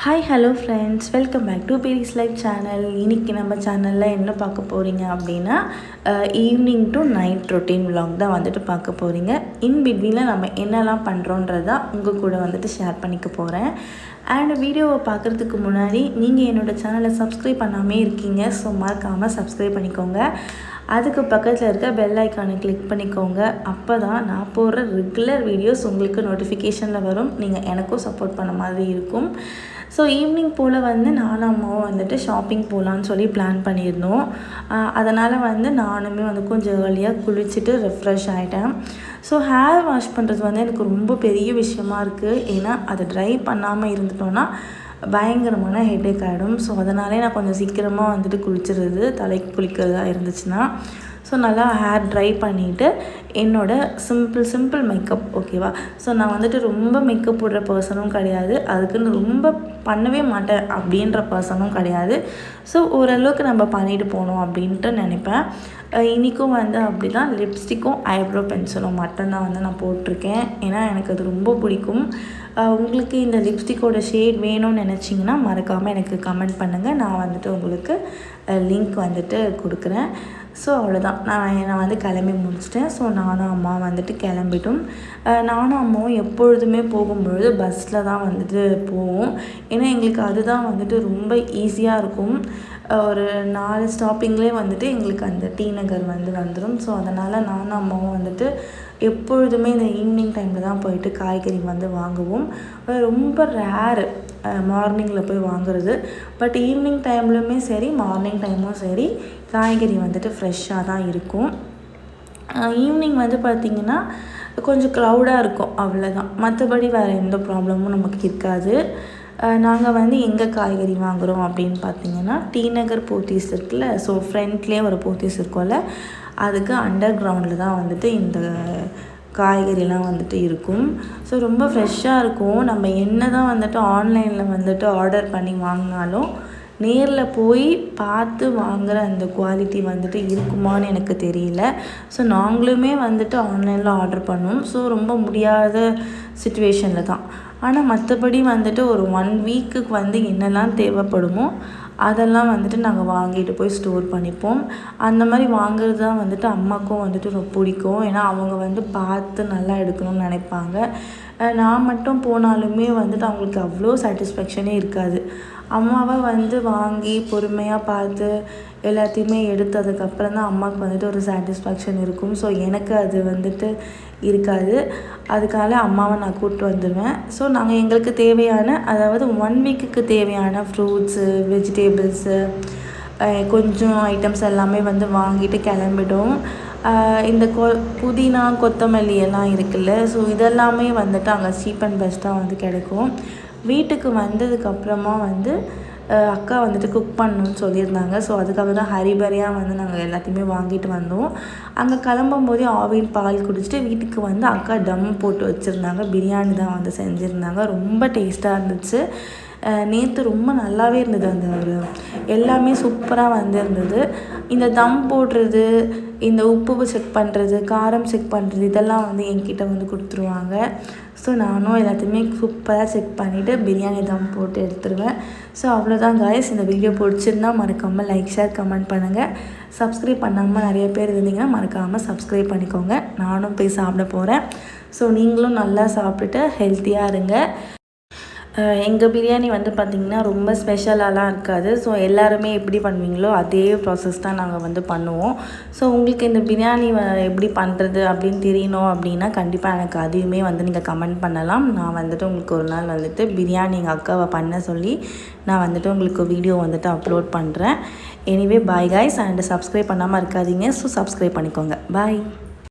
Hi hello friends, welcome back to Paris life channel. இன்றைக்கி நம்ம சேனலில் என்ன பார்க்க போகிறீங்க அப்படின்னா evening to night routine vlog தான் வந்துட்டு பார்க்க போகிறீங்க. இன் பிட்வீனில் நம்ம என்னெல்லாம் பண்ணுறோன்றதா உங்கள் கூட வந்துட்டு ஷேர் பண்ணிக்க போகிறேன். அண்ட் வீடியோவை பார்க்குறதுக்கு முன்னாடி நீங்கள் என்னோடய சேனலை சப்ஸ்கிரைப் பண்ணாமே இருக்கீங்க, ஸோ மறக்காமல் சப்ஸ்கிரைப் பண்ணிக்கோங்க. அதுக்கு பக்கத்தில் இருக்க பெல் ஐக்கானை கிளிக் பண்ணிக்கோங்க. அப்போ தான் நான் போடுற ரெகுலர் வீடியோஸ் உங்களுக்கு நோட்டிஃபிகேஷனில் வரும். நீங்கள் எனக்கும் சப்போர்ட் பண்ண மாதிரி இருக்கும். ஸோ ஈவினிங் போல் வந்து நானும் அம்மாவும் வந்துட்டு ஷாப்பிங் போகலான்னு சொல்லி பிளான் பண்ணியிருந்தோம். அதனால் வந்து நானுமே வந்து கொஞ்சம் ஏர்லியாக குளிச்சுட்டு ரெஃப்ரெஷ் ஆகிட்டேன். ஸோ ஹேர் வாஷ் பண்ணுறது வந்து எனக்கு ரொம்ப பெரிய விஷயமா இருக்குது. ஏன்னா அதை ட்ரை பண்ணாமல் இருந்துட்டோன்னா பயங்கரமான ஹெட்டேக் ஆகிடும். ஸோ அதனாலே நான் கொஞ்சம் சீக்கிரமாக வந்துட்டு குளிச்சுறது, தலைக்கு குளிக்கிறதா இருந்துச்சுன்னா. ஸோ நல்லா ஹேர் ட்ரை பண்ணிவிட்டு என்னோடய சிம்பிள் மேக்கப், ஓகேவா. ஸோ நான் வந்துட்டு ரொம்ப மேக்கப் போடுற பர்சனும் கிடையாது, அதுக்குன்னு ரொம்ப பண்ணவே மாட்டேன் அப்படின்ற பர்சனும் கிடையாது. ஸோ ஓரளவுக்கு நம்ம பண்ணிட்டு போகணும் அப்படின்ட்டு நினைப்பேன். இன்றைக்கும் வந்து அப்படி தான் லிப்ஸ்டிக்கும் ஐப்ரோ பென்சிலும் மட்டும்தான் வந்து நான் போட்டிருக்கேன். ஏன்னா எனக்கு அது ரொம்ப பிடிக்கும். உங்களுக்கு இந்த லிப்ஸ்டிக்கோட ஷேட் வேணும்னு நினச்சிங்கன்னா மறக்காமல் எனக்கு கமெண்ட் பண்ணுங்கள். நான் வந்துட்டு உங்களுக்கு லிங்க் வந்துட்டு கொடுக்குறேன். ஸோ அவ்வளோதான், நான் வந்து கிளம்பி முடிச்சிட்டேன். ஸோ நானும் அம்மா வந்துட்டு கிளம்பிட்டோம். நானும் அம்மாவும் எப்பொழுதுமே போகும்பொழுது பஸ்ஸில் தான் வந்துட்டு போவோம். ஏன்னா எங்களுக்கு அதுதான் வந்துட்டு ரொம்ப ஈஸியாக இருக்கும். ஒரு 4 ஸ்டாப்பிங்லேயே வந்துட்டு எங்களுக்கு அந்த டி நகர் வந்துடும். ஸோ அதனால் நானும் அம்மாவும் வந்துட்டு எப்பொழுதுமே இந்த ஈவினிங் டைமில் தான் போயிட்டு காய்கறி வாங்குவோம். ரொம்ப ரேரு மார்னிங்கில் போய் வாங்குறது. பட் ஈவினிங் டைம்லையுமே சரி, மார்னிங் டைமும் சரி, காய்கறி வந்துட்டு ஃப்ரெஷ்ஷாக தான் இருக்கும். ஈவினிங் வந்து பார்த்திங்கன்னா கொஞ்சம் க்ரௌடாக இருக்கும், அவ்வளோதான். மற்றபடி வேறு எந்த ப்ராப்ளமும் நமக்கு இருக்காது. நாங்கள் வந்து எங்கே காய்கறி வாங்குகிறோம் அப்படின்னு பார்த்திங்கன்னா டி நகர் போத்தீஸ் இருக்குல்ல, ஸோ ஃப்ரண்ட்லேயே ஒரு போத்தீஸ் இருக்கும்ல, அதுக்கு அண்டர் கிரவுண்டில் தான் வந்துட்டு இந்த காய்கறிலாம் வந்துட்டு இருக்கும். ஸோ ரொம்ப ஃப்ரெஷ்ஷாக இருக்கும். நம்ம என்ன தான் வந்துட்டு ஆன்லைனில் வந்துட்டு ஆர்டர் பண்ணி வாங்கினாலும் நேரில் போய் பார்த்து வாங்குகிற அந்த குவாலிட்டி வந்துட்டு இருக்குமான்னு எனக்கு தெரியல. ஸோ நாங்களுமே வந்துட்டு ஆன்லைனில் ஆர்டர் பண்ணுவோம். ஸோ ரொம்ப முடியாத சிச்சுவேஷனில் தான். ஆனால் மற்றபடி வந்துட்டு ஒரு 1 வீக்குக்கு வந்து என்னெல்லாம் தேவைப்படுமோ அதெல்லாம் வந்துட்டு நாங்கள் வாங்கிட்டு போய் ஸ்டோர் பண்ணிப்போம். அந்த மாதிரி வாங்குறது தான் வந்துட்டு அம்மாவுக்கும் வந்துட்டு ரொம்ப பிடிக்கும். ஏன்னா அவங்க வந்து பார்த்து நல்லா எடுக்கணும்னு நினைப்பாங்க. நான் மட்டும் போனாலுமே வந்துட்டு அவங்களுக்கு அவ்வளோ சாட்டிஸ்ஃபேக்ஷனே இருக்காது. அம்மாவை வந்து வாங்கி பொறுமையாக பார்த்து எல்லாத்தையுமே எடுத்ததுக்கப்புறம் தான் அம்மாவுக்கு வந்துட்டு ஒரு சாட்டிஸ்ஃபேக்ஷன் இருக்கும். ஸோ எனக்கு அது வந்துட்டு இருக்காது. அதுக்காக அம்மாவை நான் கூப்பிட்டு வந்துடுவேன். ஸோ நாங்கள் எங்களுக்கு தேவையான, அதாவது 1 வீக்குக்கு தேவையான ஃப்ரூட்ஸு, வெஜிடேபிள்ஸு, கொஞ்சம் ஐட்டம்ஸ் எல்லாமே வந்து வாங்கிட்டு கிளம்பிட்டோம். இந்த புதினா, கொத்தமல்லி எல்லாம் இருக்குல்ல, ஸோ இதெல்லாமே வந்துட்டு அங்கே சீப் அண்ட் பெஸ்ட்டாக வந்து கிடைக்கும். வீட்டுக்கு வந்ததுக்கப்புறமா வந்து அக்கா வந்துட்டு குக் பண்ணணும்னு சொல்லியிருந்தாங்க. ஸோ அதுக்காக தான் ஹரிபரியாக வந்து நாங்கள் எல்லாத்தையுமே வாங்கிட்டு வந்தோம். அங்கே கிளம்பும்போதே ஆவின் பால் குடிச்சிட்டு வீட்டுக்கு வந்து அக்கா டம் போட்டு வச்சுருந்தாங்க. பிரியாணி தான் வந்து செஞ்சுருந்தாங்க. ரொம்ப டேஸ்ட்டாக இருந்துச்சு. நேற்று ரொம்ப நல்லாவே இருந்தது. அந்த ஒரு எல்லாமே சூப்பராக வந்துருந்தது. இந்த தம் போடுறது, இந்த உப்பு செக் பண்ணுறது, காரம் செக் பண்ணுறது, இதெல்லாம் வந்து என்கிட்ட வந்து கொடுத்துருவாங்க. ஸோ நானும் எல்லாத்தையுமே சூப்பராக செக் பண்ணிவிட்டு பிரியாணி தம் போட்டு எடுத்துருவேன். ஸோ அவ்வளோதான் காய்ஸ். இந்த வீடியோ பிடிச்சிருந்தா மறக்காமல் லைக், ஷேர், கமெண்ட் பண்ணுங்கள். சப்ஸ்கிரைப் பண்ணாமல் நிறைய பேர் இருந்தீங்கன்னா மறக்காமல் சப்ஸ்கிரைப் பண்ணிக்கோங்க. நானும் போய் சாப்பிட போகிறேன். ஸோ நீங்களும் நல்லா சாப்பிட்டுட்டு ஹெல்த்தியாக இருங்க. எங்கள் பிரியாணி வந்து பார்த்திங்கன்னா ரொம்ப ஸ்பெஷலாலாம் இருக்காது. ஸோ எல்லாருமே எப்படி பண்ணுவீங்களோ அதே ப்ராசஸ் தான் நாங்கள் வந்து பண்ணுவோம். ஸோ உங்களுக்கு இந்த பிரியாணி எப்படி பண்ணுறது அப்படின்னு தெரியணும் அப்படின்னா கண்டிப்பாக எனக்கு அதையுமே வந்து நீங்கள் கமெண்ட் பண்ணலாம். நான் வந்துட்டு உங்களுக்கு ஒரு நாள் வந்துட்டு பிரியாணி எங்கள் அக்காவை பண்ண சொல்லி நான் வந்துட்டு உங்களுக்கு வீடியோ வந்துட்டு அப்லோட் பண்ணுறேன். Anyway bye guys. And subscribe பண்ணாமல் இருக்காதீங்க. ஸோ சப்ஸ்கிரைப் பண்ணிக்கோங்க. பாய்.